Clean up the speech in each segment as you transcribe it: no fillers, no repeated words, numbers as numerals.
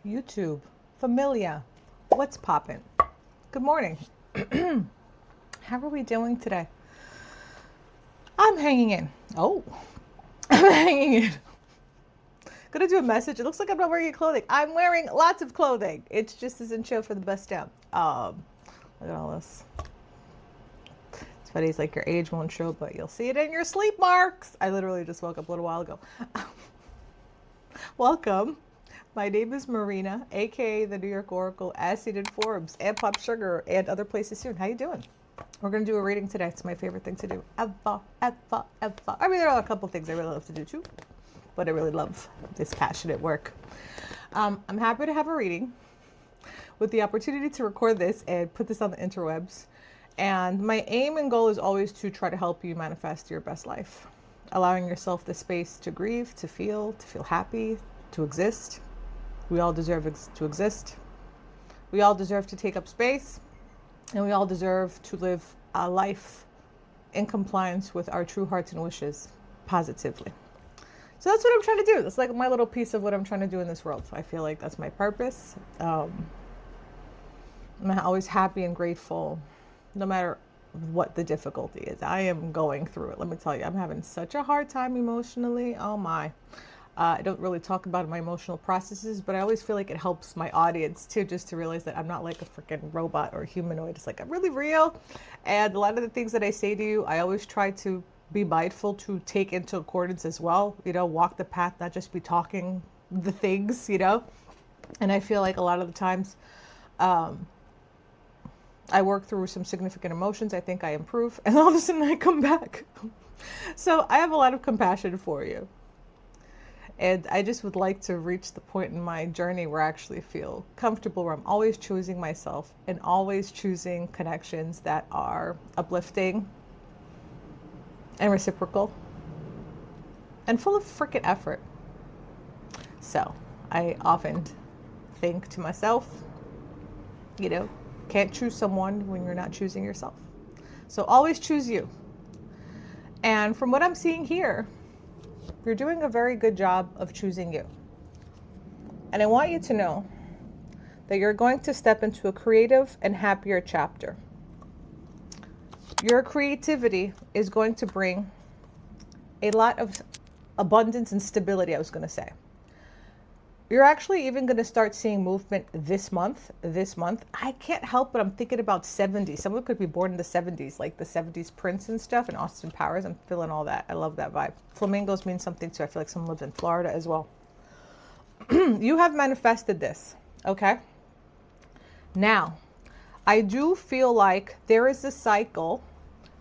YouTube, familia, what's poppin'? Good morning. How are we doing today? I'm hanging in. Oh, I'm hanging in. Gonna do a message. It looks like I'm not wearing any clothing. I'm wearing lots of clothing. It's just isn't show for the best down. Look at all this. It's funny. It's like your age won't show, but you'll see it in your sleep marks. I literally just woke up a little while ago. Welcome. My name is Marina, aka the New York Oracle, as seen in Forbes and Pop Sugar and other places soon. How you doing? We're gonna do a reading today. It's my favorite thing to do. Ever, ever, ever. I mean, there are a couple things I really love to do too, but I really love this passionate work. I'm happy to have a reading with the opportunity to record this and put this on the interwebs. And my aim and goal is always to try to help you manifest your best life, allowing yourself the space to grieve, to feel happy, to exist. We all deserve to exist. We all deserve to take up space, and we all deserve to live a life in compliance with our true hearts and wishes positively. So that's what I'm trying to do. That's like my little piece of what I'm trying to do in this world. I feel like that's my purpose. I'm always happy and grateful, no matter what the difficulty is. I am going through it. Let me tell you, I'm having such a hard time emotionally. Oh my. I don't really talk about my emotional processes, but I always feel like it helps my audience too, just to realize that I'm not like a freaking robot or humanoid. It's like I'm really real. And a lot of the things that I say to you, I always try to be mindful to take into accordance as well. You know, walk the path, not just be talking the things, you know. And I feel like a lot of the times I work through some significant emotions. I think I improve, and all of a sudden I come back. So I have a lot of compassion for you. And I just would like to reach the point in my journey where I actually feel comfortable, where I'm always choosing myself and always choosing connections that are uplifting and reciprocal and full of freaking effort. So I often think to myself, you know, can't choose someone when you're not choosing yourself. So always choose you. And from what I'm seeing here, you're doing a very good job of choosing you. And I want you to know that you're going to step into a creative and happier chapter. Your creativity is going to bring a lot of abundance and stability, I was going to say. You're actually even going to start seeing movement this month. I can't help but I'm thinking about 70s. Someone could be born in the 70s, like the 70s Prince and stuff, and Austin Powers. I'm feeling all that. I love that vibe. Flamingos mean something too. I feel like someone lives in Florida as well. You have manifested this, okay? Now, I do feel like there is a cycle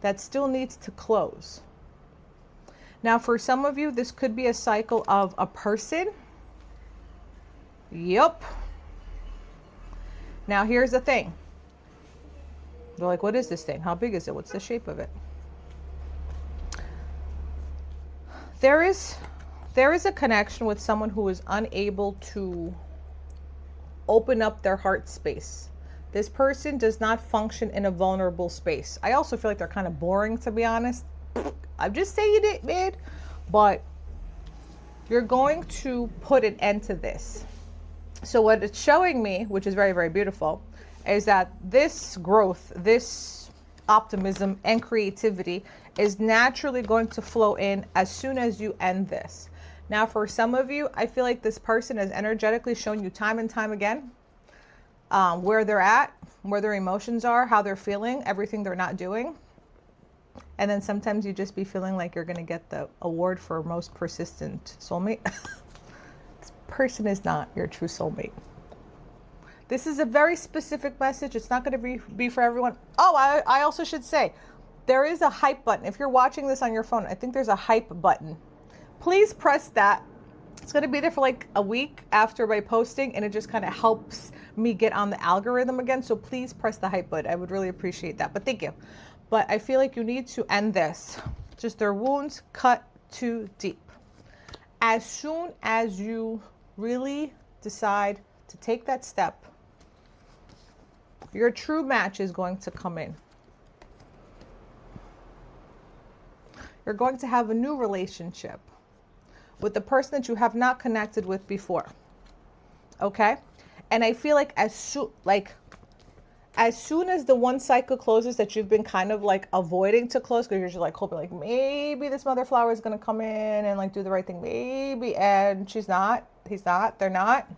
that still needs to close. Now, for some of you, this could be a cycle of a person. Yep. Now here's the thing. They're like, what is this thing? How big is it? What's the shape of it? There is a connection with someone who is unable to open up their heart space. This person does not function in a vulnerable space. I also feel like they're kind of boring, to be honest. I'm just saying it, man. But you're going to put an end to this. So what it's showing me, which is very, very beautiful, is that this growth, this optimism and creativity is naturally going to flow in as soon as you end this. Now, for some of you, I feel like this person has energetically shown you time and time again where they're at, where their emotions are, how they're feeling, everything they're not doing. And then sometimes you just be feeling like you're going to get the award for most persistent soulmate. Person is not your true soulmate. This is a very specific message. It's not going to be for everyone. Oh, I also should say, there is a hype button. If you're watching this on your phone, I think there's a hype button. Please press that. It's going to be there for like a week after my posting, and it just kind of helps me get on the algorithm again. So please press the hype button. I would really appreciate that. But thank you. But I feel like you need to end this. Just their wounds cut too deep. As soon as you really decide to take that step, your true match is going to come in. You're going to have a new relationship with the person that you have not connected with before. Okay? And I feel like as soon as the one cycle closes that you've been kind of like avoiding to close because you're just like hoping like maybe this mother flower is going to come in and like do the right thing, maybe, and she's not, he's not, they're not.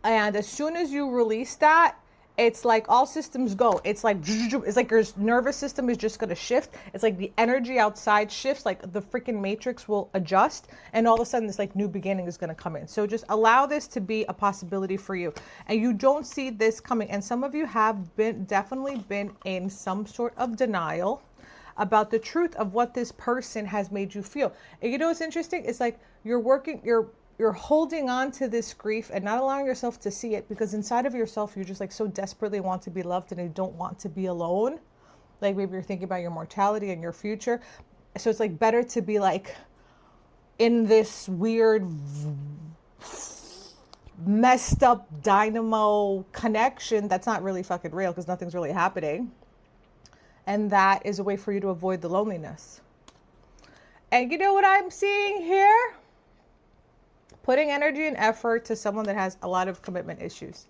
And as soon as you release that, it's like all systems go. It's like your nervous system is just going to shift. It's like the energy outside shifts, like the freaking matrix will adjust, and all of a sudden this like new beginning is going to come in. So just allow this to be a possibility for you. And you don't see this coming. And some of you have definitely been in some sort of denial about the truth of what this person has made you feel. And you know what's interesting? It's like you're holding on to this grief and not allowing yourself to see it, because inside of yourself you just like so desperately want to be loved and you don't want to be alone. Like maybe you're thinking about your mortality and your future. So it's like better to be like in this weird messed up dynamo connection that's not really fucking real because nothing's really happening. And that is a way for you to avoid the loneliness. And you know what I'm seeing here? Putting energy and effort to someone that has a lot of commitment issues.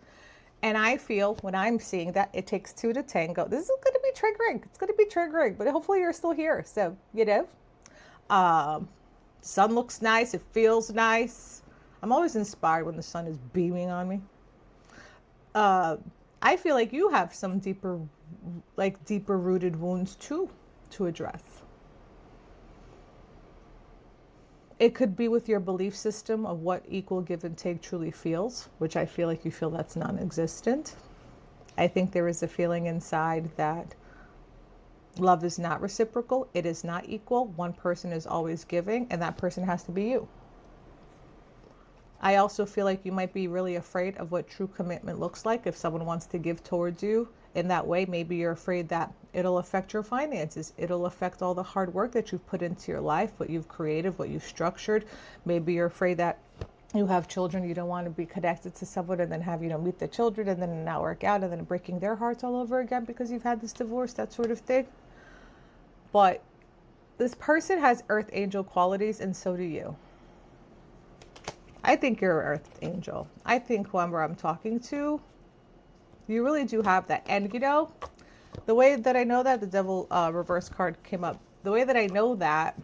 And I feel when I'm seeing that it takes two to tango. This is going to be triggering. It's going to be triggering, but hopefully you're still here. So, you know, sun looks nice. It feels nice. I'm always inspired when the sun is beaming on me. I feel like you have some deeper rooted wounds too to address. It could be with your belief system of what equal give and take truly feels, which I feel like you feel that's non-existent. I think there is a feeling inside that love is not reciprocal. It is not equal. One person is always giving, and that person has to be you. I also feel like you might be really afraid of what true commitment looks like if someone wants to give towards you in that way. Maybe you're afraid that it'll affect your finances. It'll affect all the hard work that you've put into your life, what you've created, what you've structured. Maybe you're afraid that you have children, you don't want to be connected to someone and then have, meet the children and then not work out and then breaking their hearts all over again because you've had this divorce, that sort of thing. But this person has earth angel qualities, and so do you. I think you're an earth angel. I think whoever I'm talking to, you really do have that. And the way that I know that, the devil reverse card came up. The way that I know that,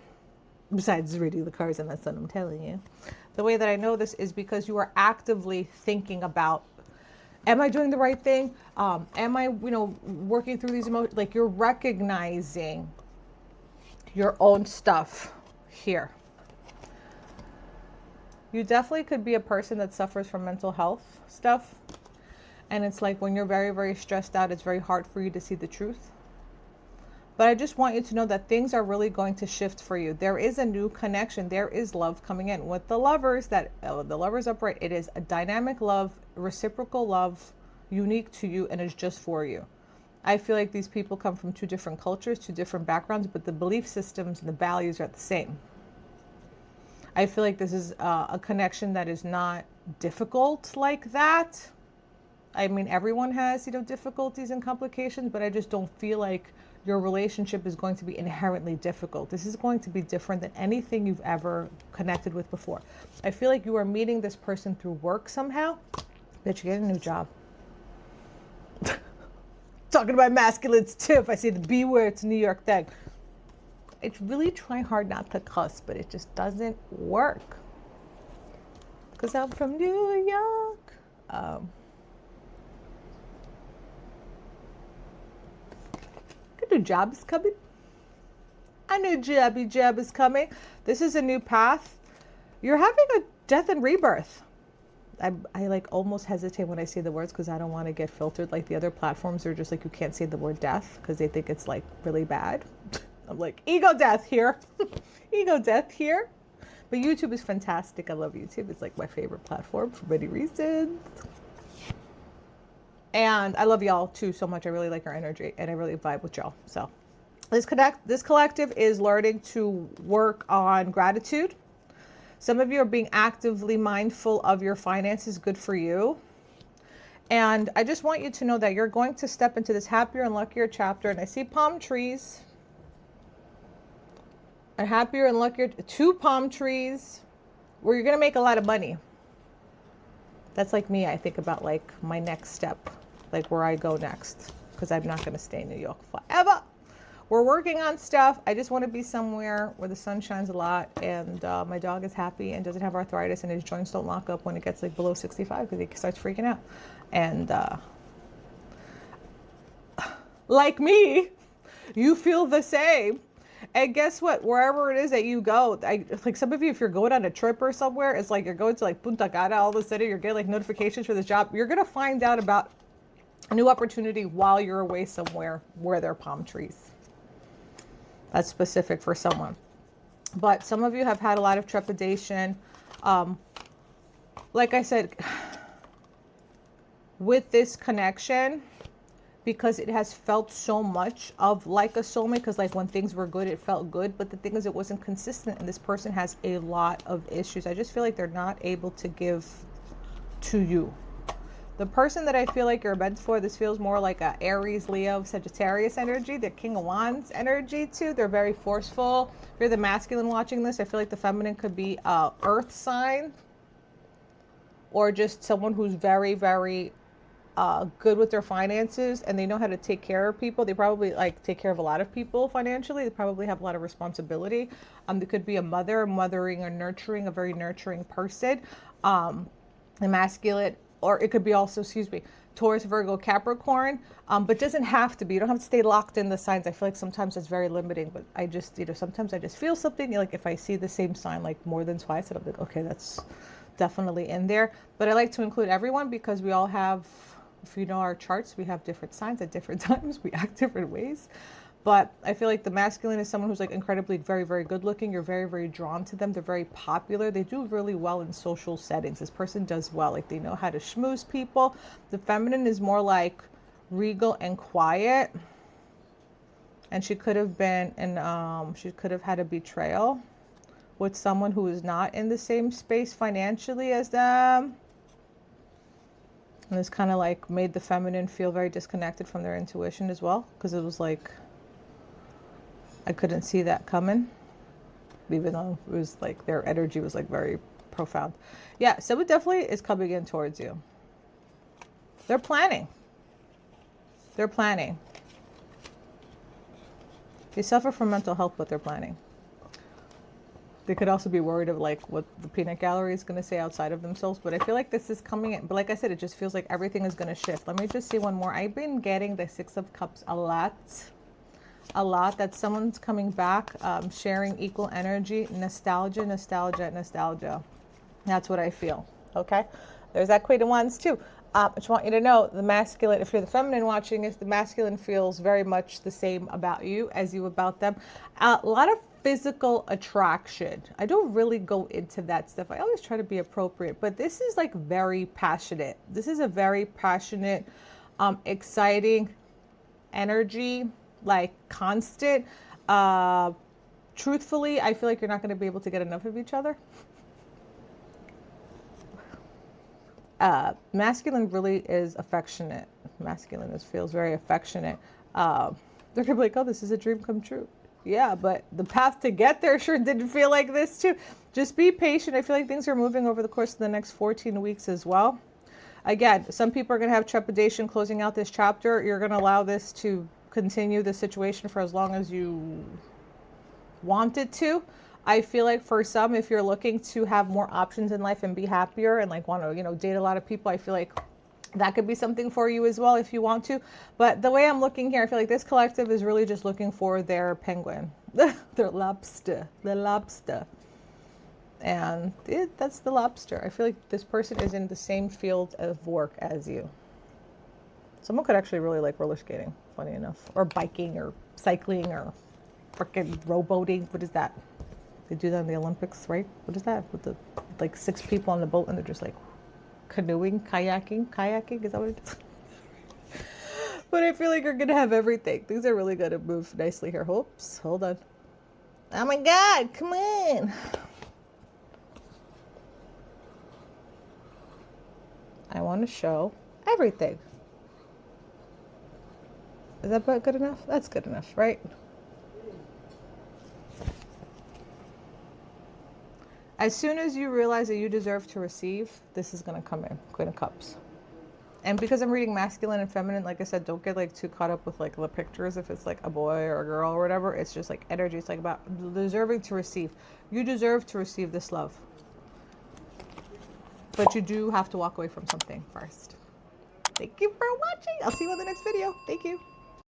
besides reading the cards, and that's what I'm telling you, the way that I know this is because you are actively thinking about, am I doing the right thing? Am I, working through these emotions? Like you're recognizing your own stuff here. You definitely could be a person that suffers from mental health stuff. And it's like when you're very, very stressed out, it's very hard for you to see the truth. But I just want you to know that things are really going to shift for you. There is a new connection. There is love coming in. With the lovers, the lovers upright, it is a dynamic love, reciprocal love, unique to you, and it's just for you. I feel like these people come from two different cultures, two different backgrounds, but the belief systems and the values are the same. I feel like this is a connection that is not difficult like that. I mean, everyone has, difficulties and complications, but I just don't feel like your relationship is going to be inherently difficult. This is going to be different than anything you've ever connected with before. I feel like you are meeting this person through work somehow. Bitch, you get a new job. Talking about masculines too. If I say the B word, it's a New York thing. I really try hard not to cuss, but it just doesn't work. Because I'm from New York. A new job is coming. A new job is coming. This is a new path. You're having a death and rebirth. I like almost hesitate when I say the words because I don't want to get filtered. Like the other platforms are just like, you can't say the word death because they think it's like really bad. I'm like, ego death here. Ego death here. But YouTube is fantastic. I love YouTube. It's like my favorite platform for many reasons. And I love y'all too so much. I really like your energy and I really vibe with y'all. So this collective is learning to work on gratitude. Some of you are being actively mindful of your finances. Good for you. And I just want you to know that you're going to step into this happier and luckier chapter. And I see palm trees. A happier and luckier, 2 palm trees where you're going to make a lot of money. That's like me. I think about like my next step, like where I go next, because I'm not going to stay in New York forever. We're working on stuff. I just want to be somewhere where the sun shines a lot and my dog is happy and doesn't have arthritis and his joints don't lock up when it gets like below 65 because he starts freaking out. And like me, you feel the same. And guess what? Wherever it is that you go, like some of you, if you're going on a trip or somewhere, it's like you're going to like Punta Cana, all of a sudden you're getting like notifications for this job. You're going to find out about a new opportunity while you're away somewhere where there are palm trees. That's specific for someone. But some of you have had a lot of trepidation. Like I said, with this connection, because it has felt so much of like a soulmate, because like when things were good, it felt good. But the thing is, it wasn't consistent. And this person has a lot of issues. I just feel like they're not able to give to you. The person that I feel like you're meant for, this feels more like a Aries, Leo, Sagittarius energy. The King of Wands energy too. They're very forceful. If you're the masculine watching this, I feel like the feminine could be a earth sign. Or just someone who's very, very good with their finances and they know how to take care of people. They probably like take care of a lot of people financially. They probably have a lot of responsibility. They could be a mother, mothering or nurturing, a very nurturing person. The masculine, or it could be also, Taurus, Virgo, Capricorn, but doesn't have to be. You don't have to stay locked in the signs. I feel like sometimes it's very limiting, but I just, sometimes I just feel something like if I see the same sign like more than twice, I'm like, okay, that's definitely in there. But I like to include everyone because we all have, if you know our charts, we have different signs at different times. We act different ways. But I feel like the masculine is someone who's like incredibly very, very good looking. You're very, very drawn to them. They're very popular. They do really well in social settings. This person does well. Like they know how to schmooze people. The feminine is more like regal and quiet. And she could have been, and she could have had a betrayal with someone who is not in the same space financially as them. And this kind of like made the feminine feel very disconnected from their intuition as well. Because it was like, I couldn't see that coming, even though it was like their energy was like very profound. Yeah, someone definitely is coming in towards you. They're planning. They're planning. They suffer from mental health, but they're planning. They could also be worried of like what the peanut gallery is going to say outside of themselves. But I feel like this is coming in. But like I said, it just feels like everything is going to shift. Let me just see one more. I've been getting the Six of Cups a lot, that someone's coming back, sharing equal energy, nostalgia. That's what I feel. Okay, there's that Queen of Wands too. I just want you to know the masculine, if you're the feminine watching this, the masculine feels very much the same about you as you about them. A lot of physical attraction. I don't really go into that stuff. I always try to be appropriate, but this is like very passionate. This is a very passionate, exciting energy. Like constant. Truthfully, I feel like you're not going to be able to get enough of each other. Masculine really is affectionate. Masculine feels very affectionate. They're going to be like, oh, this is a dream come true. Yeah, but the path to get there sure didn't feel like this too. Just be patient. I feel like things are moving over the course of the next 14 weeks as well. Again, some people are going to have trepidation closing out this chapter. You're going to allow this to continue the situation for as long as you want it to. I feel like for some, if you're looking to have more options in life and be happier and like want to, date a lot of people, I feel like that could be something for you as well if you want to. But the way I'm looking here, I feel like this collective is really just looking for their penguin, their lobster, the lobster. And that's the lobster. I feel like this person is in the same field of work as you. Someone could actually really like roller skating, funny enough, or biking or cycling or freaking rowboating. What is that? They do that in the Olympics, right? What is that? With the like 6 people on the boat and they're just like canoeing, kayaking, is that what it is? But I feel like you're gonna have everything. Things are really gonna move nicely here. Oops, hold on. Oh my God, come on. I want to show everything. Is that good enough? That's good enough, right? As soon as you realize that you deserve to receive, this is going to come in. Queen of Cups. And because I'm reading masculine and feminine, like I said, don't get like too caught up with like the pictures if it's like a boy or a girl or whatever. It's just like energy. It's like about deserving to receive. You deserve to receive this love. But you do have to walk away from something first. Thank you for watching. I'll see you in the next video. Thank you.